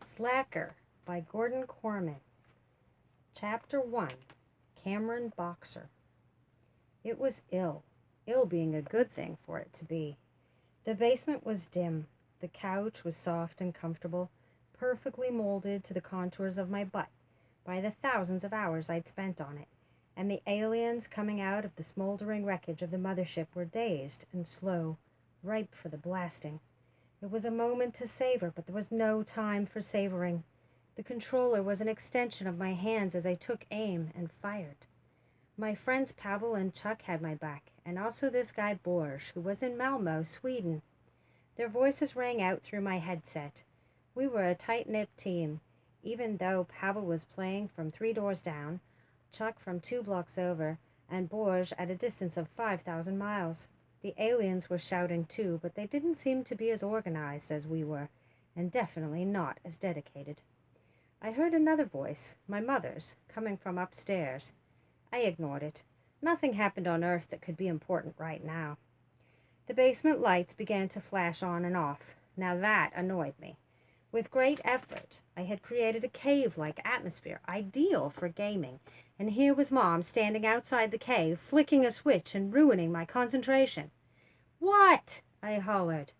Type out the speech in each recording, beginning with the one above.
Slacker by Korman. Chapter 1. Cameron Boxer. It was ill being a good thing for it to be. The basement was dim. The couch was soft and comfortable, perfectly molded to the contours of my butt by the thousands of hours I'd spent on it, and the aliens coming out of the smoldering wreckage of the mothership were dazed and slow, ripe for the blasting. It was a moment to savor, but there was no time for savoring. The controller was an extension of my hands as I took aim and fired. My friends Pavel and Chuck had my back, and also this guy Porg, who was in Malmö, Sweden. Their voices rang out through my headset. We were a tight-knit team, even though Pavel was playing from 3 doors down, Chuck from 2 blocks over, and Porg at a distance of 5,000 miles. The aliens were shouting too, but they didn't seem to be as organized as we were, and definitely not as dedicated. I heard another voice, my mother's, coming from upstairs. I ignored it. Nothing happened on Earth that could be important right now. The basement lights began to flash on and off. Now that annoyed me. With great effort, I had created a cave-like atmosphere, ideal for gaming, and here was Mom standing outside the cave, flicking a switch and ruining my concentration. "What?" I hollered,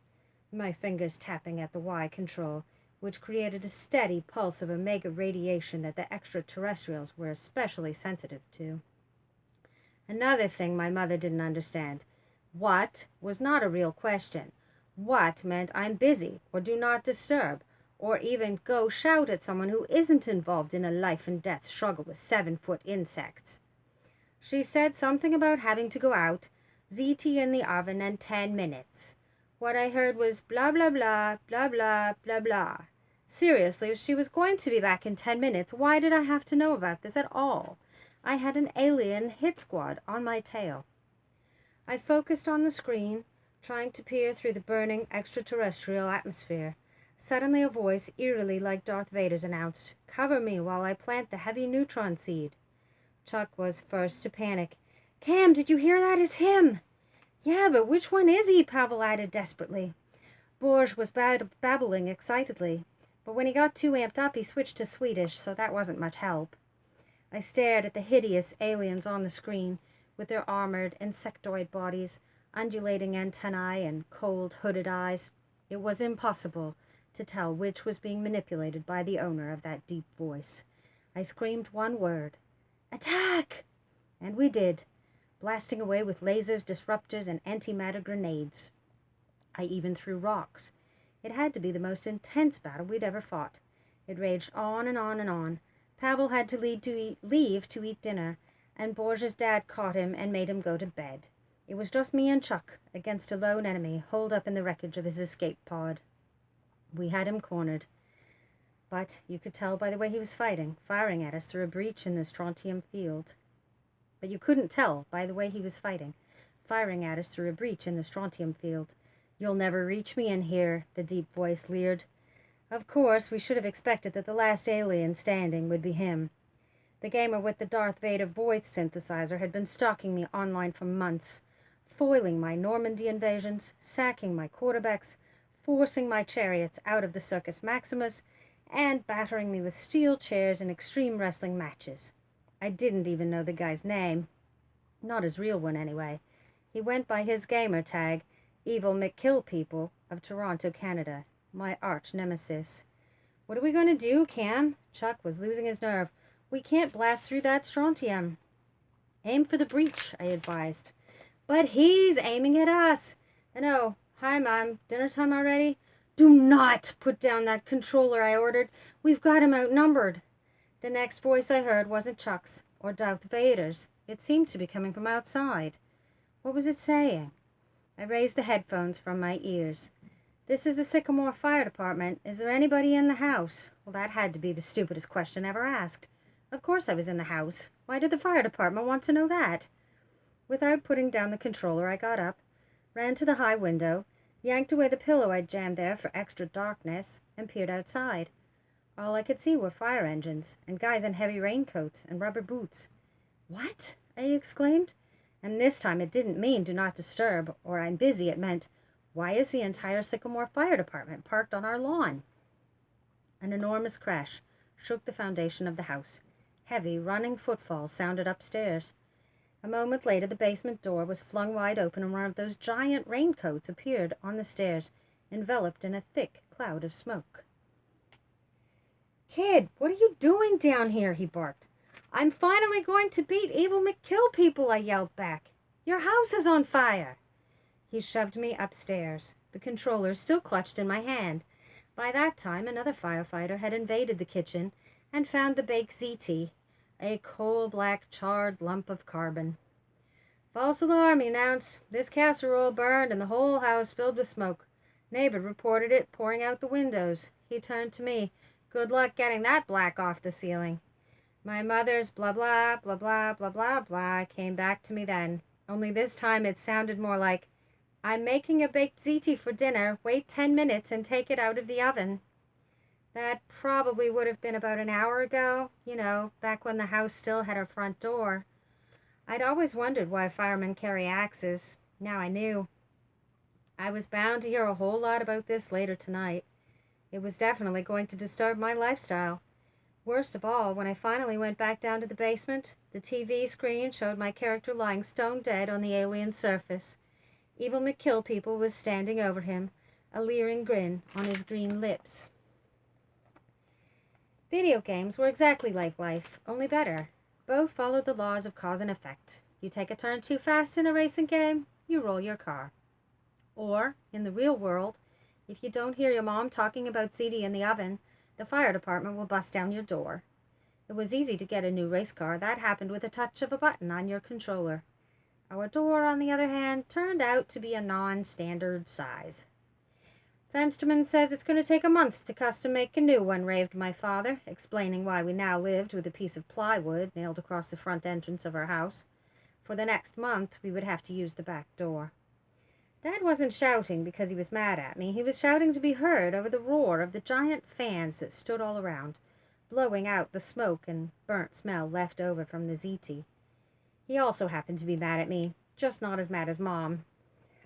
my fingers tapping at the Y control, which created a steady pulse of omega radiation that the extraterrestrials were especially sensitive to. Another thing my mother didn't understand. What was not a real question. What meant I'm busy, or do not disturb, or even go shout at someone who isn't involved in a life-and-death struggle with 7-foot insects. She said something about having to go out, ZT in the oven, and 10 minutes. What I heard was blah, blah, blah, blah, blah, blah, blah. Seriously, if she was going to be back in 10 minutes, why did I have to know about this at all? I had an alien hit squad on my tail. I focused on the screen, trying to peer through the burning extraterrestrial atmosphere. Suddenly a voice, eerily like Darth Vader's, announced, "Cover me while I plant the heavy neutron seed." Chuck was first to panic. "Cam, did you hear that? It's him!" "Yeah, but which one is he?" Pavel added desperately. Porg was babbling excitedly, but when he got too amped up, he switched to Swedish, so that wasn't much help. I stared at the hideous aliens on the screen, with their armored, insectoid bodies, undulating antennae, and cold, hooded eyes. It was impossible to tell which was being manipulated by the owner of that deep voice. I screamed one word, "Attack!" And we did, blasting away with lasers, disruptors, and antimatter grenades. I even threw rocks. It had to be the most intense battle we'd ever fought. It raged on and on and on. Pavel had to leave to eat dinner, and Borges' dad caught him and made him go to bed. It was just me and Chuck against a lone enemy holed up in the wreckage of his escape pod. We had him cornered, but you could tell by the way he was firing at us through a breach in the strontium field. But you couldn't tell by the way he was firing at us through a breach in the strontium field. "You'll never reach me in here," the deep voice leered. Of course, we should have expected that the last alien standing would be him. The gamer with the Darth Vader voice synthesizer had been stalking me online for months, foiling my Normandy invasions, sacking my quarterbacks, forcing my chariots out of the Circus Maximus, and battering me with steel chairs in extreme wrestling matches. I didn't even know the guy's name. Not his real one, anyway. He went by his gamer tag, Evil McKillPeople of Toronto, Canada, my arch nemesis. "What are we going to do, Cam?" Chuck was losing his nerve. "We can't blast through that strontium." "Aim for the breach," I advised. "But he's aiming at us." "And oh, hi, Mom. Dinner time already?" "Do not put down that controller," I ordered. "We've got him outnumbered." The next voice I heard wasn't Chuck's or Darth Vader's. It seemed to be coming from outside. What was it saying? I raised the headphones from my ears. "This is the Sycamore Fire Department. Is there anybody in the house?" Well, that had to be the stupidest question ever asked. Of course I was in the house. Why did the fire department want to know that? Without putting down the controller, I got up, ran to the high window, yanked away the pillow I'd jammed there for extra darkness, and peered outside. All I could see were fire engines, and guys in heavy raincoats and rubber boots. "What?" I exclaimed. And this time it didn't mean "do not disturb" or "I'm busy." It meant, why is the entire Sycamore Fire Department parked on our lawn? An enormous crash shook the foundation of the house. Heavy, running footfalls sounded upstairs. A moment later, the basement door was flung wide open, and one of those giant raincoats appeared on the stairs, enveloped in a thick cloud of smoke. "Kid, what are you doing down here?" he barked. "I'm finally going to beat Evil McKillpeople," I yelled back. "Your house is on fire." He shoved me upstairs, the controller still clutched in my hand. By that time, another firefighter had invaded the kitchen and found the baked ZT, a coal-black charred lump of carbon. "False alarm," he announced. "This casserole burned and the whole house filled with smoke. Neighbor reported it pouring out the windows." He turned to me. "Good luck getting that black off the ceiling." My mother's blah blah blah blah blah blah blah came back to me then, only this time it sounded more like, "I'm making a baked ziti for dinner. Wait 10 minutes and take it out of the oven." That probably would have been about an hour ago, back when the house still had a front door. I'd always wondered why firemen carry axes. Now I knew. I was bound to hear a whole lot about this later tonight. It was definitely going to disturb my lifestyle. Worst of all, when I finally went back down to the basement, the TV screen showed my character lying stone dead on the alien surface. Evil McKillpeople was standing over him, a leering grin on his green lips. Video games were exactly like life, only better. Both followed the laws of cause and effect. You take a turn too fast in a racing game, you roll your car. Or, in the real world, if you don't hear your mom talking about ziti in the oven, the fire department will bust down your door. It was easy to get a new race car. That happened with a touch of a button on your controller. Our door, on the other hand, turned out to be a non-standard size. "Fensterman says it's going to take a month to custom make a new one," raved my father, explaining why we now lived with a piece of plywood nailed across the front entrance of our house. For the next month, we would have to use the back door. Dad wasn't shouting because he was mad at me. He was shouting to be heard over the roar of the giant fans that stood all around, blowing out the smoke and burnt smell left over from the ziti. He also happened to be mad at me, just not as mad as Mom.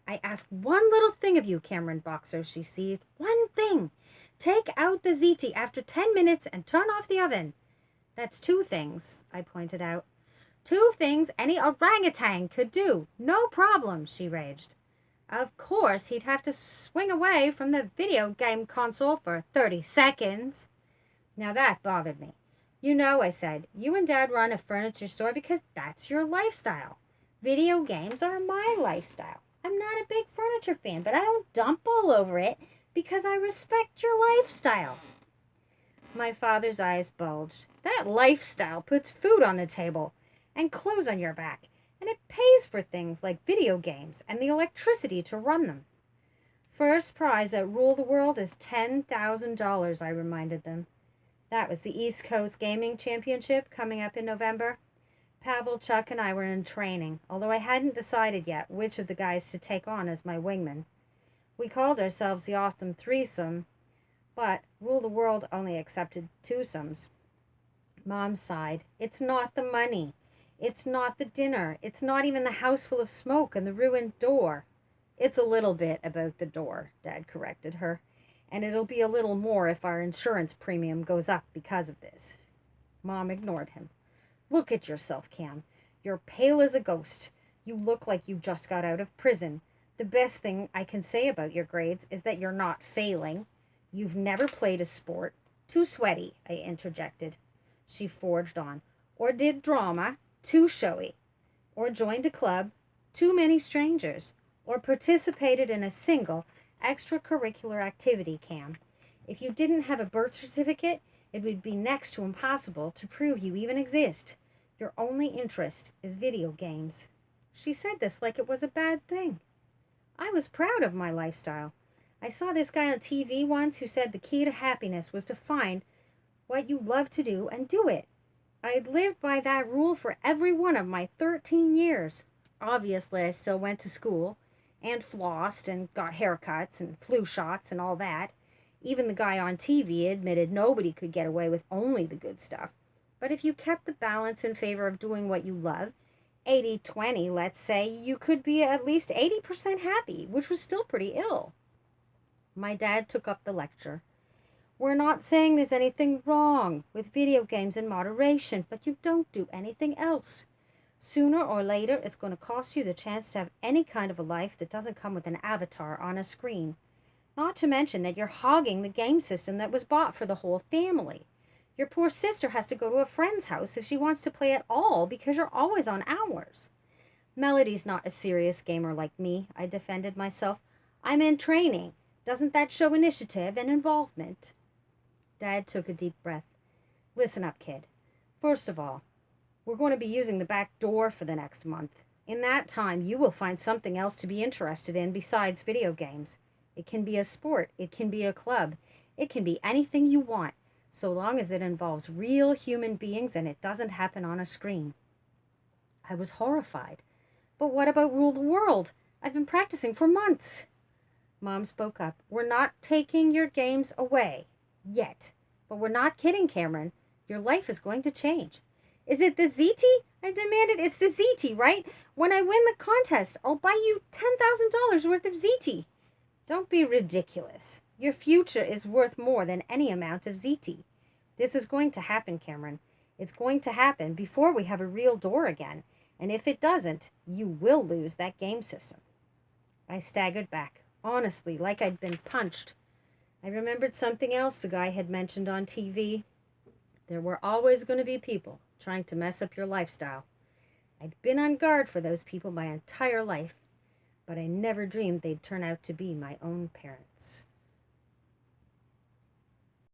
"I ask one little thing of you, Cameron Boxer," she seethed. "One thing. Take out the ziti after 10 minutes and turn off the oven." "That's 2 things," I pointed out. "2 things any orangutan could do. No problem," she raged. "Of course he'd have to swing away from the video game console for 30 seconds. Now that bothered me. I said, you and Dad run a furniture store because that's your lifestyle. Video games are my lifestyle. I'm not a big furniture fan, but I don't dump all over it because I respect your lifestyle." My father's eyes bulged. "That lifestyle puts food on the table and clothes on your back, and it pays for things like video games and the electricity to run them." "First prize at Rule the World is $10,000, I reminded them. That was the East Coast Gaming Championship coming up in November. Pavel, Chuck, and I were in training, although I hadn't decided yet which of the guys to take on as my wingman. We called ourselves the Autumn Threesome, but Rule the World only accepted twosomes. Mom sighed. "It's not the money. It's not the dinner. It's not even the house full of smoke and the ruined door." "It's a little bit about the door," Dad corrected her. "And it'll be a little more if our insurance premium goes up because of this." Mom ignored him. "Look at yourself, Cam. You're pale as a ghost. You look like you just got out of prison. The best thing I can say about your grades is that you're not failing. You've never played a sport." "Too sweaty," I interjected. She forged on. "Or did drama. Too showy. Or joined a club. Too many strangers. Or participated in a single extracurricular activity, Cam. If you didn't have a birth certificate, it would be next to impossible to prove you even exist. Your only interest is video games." She said this like it was a bad thing. I was proud of my lifestyle. I saw this guy on TV once who said the key to happiness was to find what you love to do and do it. I had lived by that rule for every one of my 13 years. Obviously, I still went to school and flossed and got haircuts and flu shots and all that. Even the guy on TV admitted nobody could get away with only the good stuff. But if you kept the balance in favor of doing what you love, 80-20, let's say, you could be at least 80% happy, which was still pretty ill. My dad took up the lecture. We're not saying there's anything wrong with video games in moderation, but you don't do anything else. Sooner or later, it's going to cost you the chance to have any kind of a life that doesn't come with an avatar on a screen. Not to mention that you're hogging the game system that was bought for the whole family. Your poor sister has to go to a friend's house if she wants to play at all because you're always on hours. Melody's not a serious gamer like me, I defended myself. I'm in training. Doesn't that show initiative and involvement? Dad took a deep breath. Listen up, kid. First of all, we're going to be using the back door for the next month. In that time, you will find something else to be interested in besides video games. It can be a sport. It can be a club. It can be anything you want, so long as it involves real human beings and it doesn't happen on a screen. I was horrified. But what about Rule the World? I've been practicing for months. Mom spoke up. We're not taking your games away. Yet. But we're not kidding, Cameron. Your life is going to change. Is it the ZT? I demanded. It's the ZT, right? When I win the contest, I'll buy you $10,000 worth of ZT. Don't be ridiculous. Your future is worth more than any amount of ZT. This is going to happen, Cameron. It's going to happen before we have a real door again. And if it doesn't, you will lose that game system. I staggered back, honestly, like I'd been punched. I remembered something else the guy had mentioned on TV. There were always going to be people trying to mess up your lifestyle. I'd been on guard for those people my entire life, but I never dreamed they'd turn out to be my own parents.